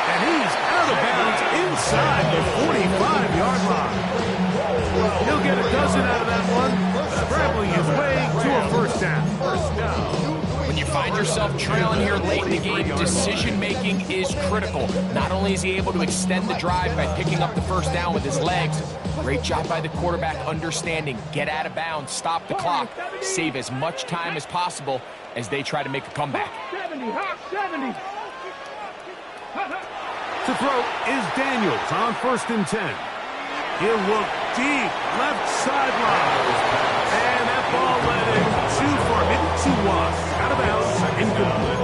And he's out of bounds inside the 45-yard line. He'll get a dozen out of that one, scrambling his way to a 1st down. When you find yourself trailing here late in the game, decision-making is critical. Not only is he able to extend the drive by picking up the 1st down with his legs, great job by the quarterback understanding, get out of bounds, stop the clock, save as much time as possible as they try to make a comeback. 70. To throw is Daniels on 1st and 10. He'll look deep, left sideline. And that ball led him too far, too wide. Out of bounds, incomplete.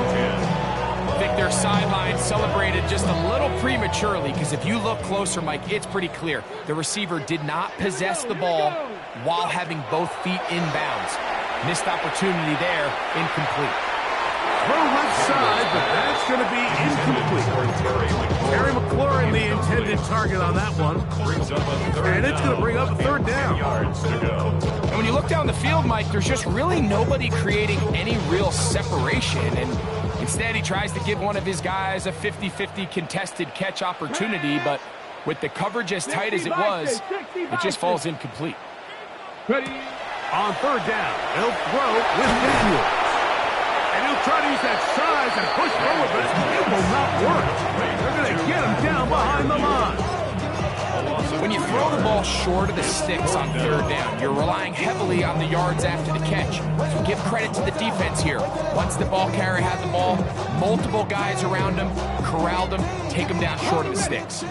Vic, their sideline celebrated just a little prematurely because if you look closer, Mike, it's pretty clear. The receiver did not possess the ball while having both feet in bounds. Missed opportunity there, incomplete. Throw left side, but that's going to be incomplete. Terry McLaurin, the intended target on that one. And it's going to bring up a 3rd down. And when you look down the field, Mike, there's just really nobody creating any real separation. And instead, he tries to give one of his guys a 50-50 contested catch opportunity. But with the coverage as tight as it was, it just falls incomplete. On 3rd down, they'll throw with Daniels. And he'll try to use that size and push forward, but it will not work. They're going to get him down behind the line. When you throw the ball short of the sticks on 3rd down, you're relying heavily on the yards after the catch. So give credit to the defense here. Once the ball carrier had the ball, multiple guys around him, corralled him, take him down short of the sticks.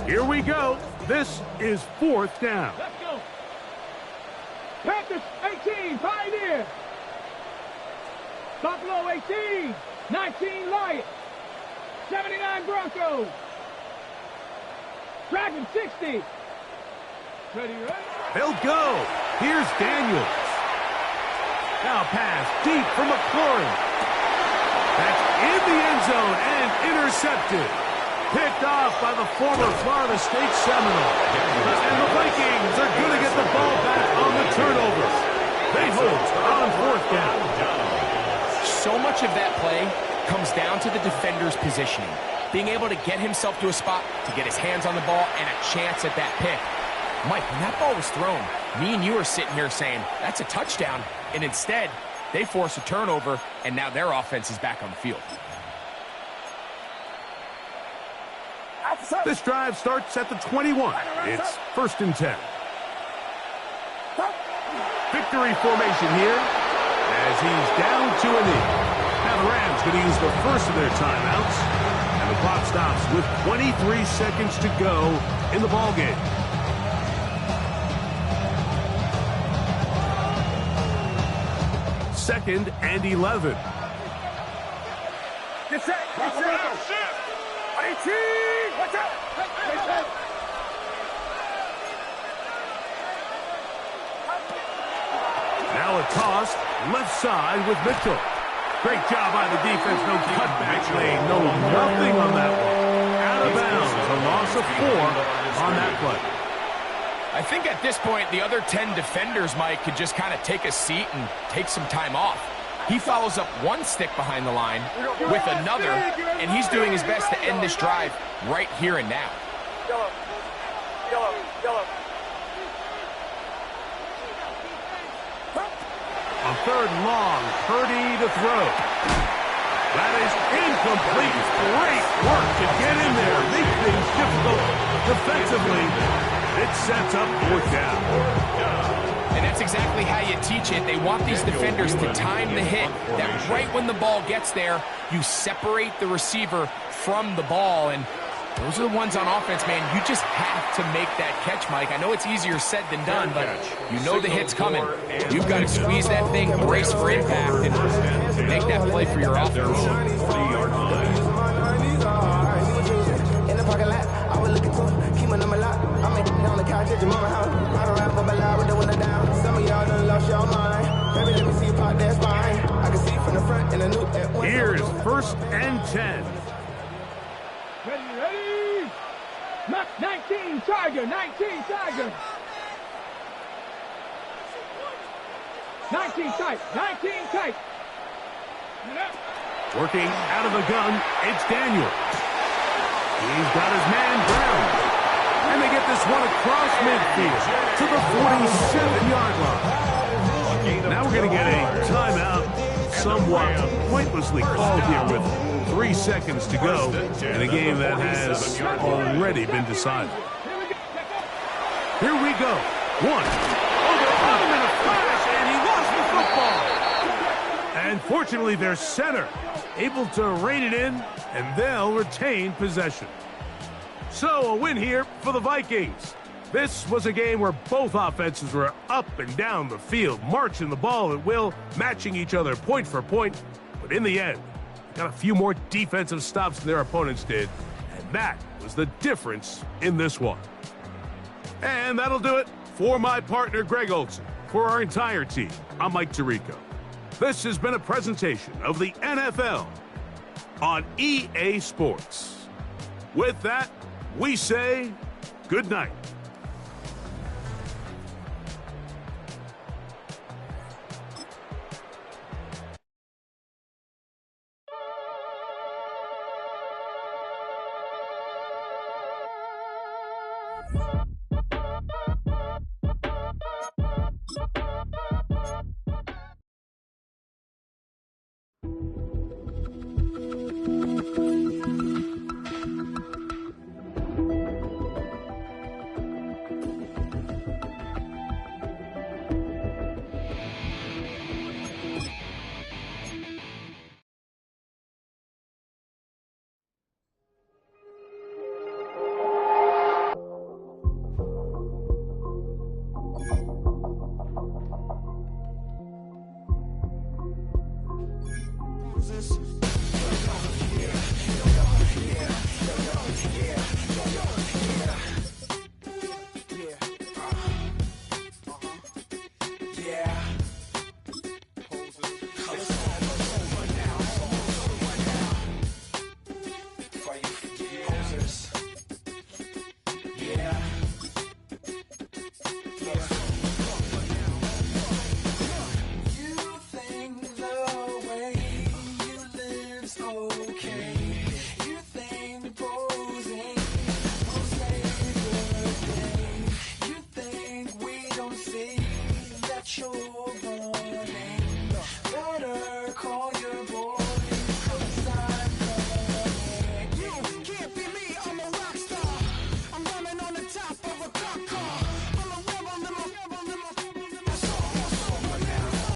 Here we go. This is 4th down. Let's go. Panthers 18, Pioneer. Buffalo 18, 19 Lions, 79 Broncos, Dragon 60. Ready? They'll go. Here's Daniels. Now pass deep for McLaurin. That's in the end zone and intercepted. Picked off by the former Florida State Seminole. And the Vikings are going to get the ball back on the turnover. They hold on fourth down. So much of that play comes down to the defender's positioning. Being able to get himself to a spot, to get his hands on the ball, and a chance at that pick. Mike, when that ball was thrown, me and you are sitting here saying, that's a touchdown. And instead, they force a turnover, and now their offense is back on the field. This drive starts at the 21. It's 1st and 10. Victory formation here as he's down to a knee. Now the Rams going to use the first of their timeouts. And the clock stops with 23 seconds to go in the ballgame. Second and 11. Get set. Get set. Watch out. Now a toss left side with Mitchell. Great job by the defense. No cutback lane. No nothing on that one. Out of bounds. A loss of 4 on that play. I think at this point, the other 10 defenders, Mike, could just kind of take a seat and take some time off. He follows up one stick behind the line with another, and he's doing his best to end this drive right here and now. Yellow. On 3rd and long, Purdy to throw. That is incomplete. Great work to get in there. Make things difficult defensively. It sets up 4th down. And that's exactly how you teach it. They want these defenders to time the hit. That right when the ball gets there, you separate the receiver from the ball. And those are the ones on offense, man. You just have to make that catch, Mike. I know it's easier said than done, but you know the hit's coming. You've got to squeeze that thing, brace for impact, and make that play for your offense. In the parking lot, I was looking to keep my number locked. I'm on the couch at your mama house. I don't rap but loud with the window down. Some of y'all done lost your mind. Baby, let me see you pop that spine. I can see from the front and the new at once. Here's 1st and 10. Ready? 19 Tiger. 19 Tiger. 19 tight. 19 tight. Working out of the gun, it's Daniel. He's got his man Brown. And they get this one across midfield to the 47-yard line. Now we're going to get a timeout, somewhat pointlessly called here with 3 seconds to go in a game that has already been decided. Here we go. 1. Oh, they're on him in a flash, and he lost the football. And fortunately, their center able to rein it in, and they'll retain possession. So a win here for the Vikings. This was a game where both offenses were up and down the field, marching the ball at will, matching each other point for point. But in the end, got a few more defensive stops than their opponents did, and that was the difference in this one. And that'll do it for my partner, Greg Olson. For our entire team, I'm Mike Tirico. This has been a presentation of the NFL on EA Sports. With that, we say good night. macho.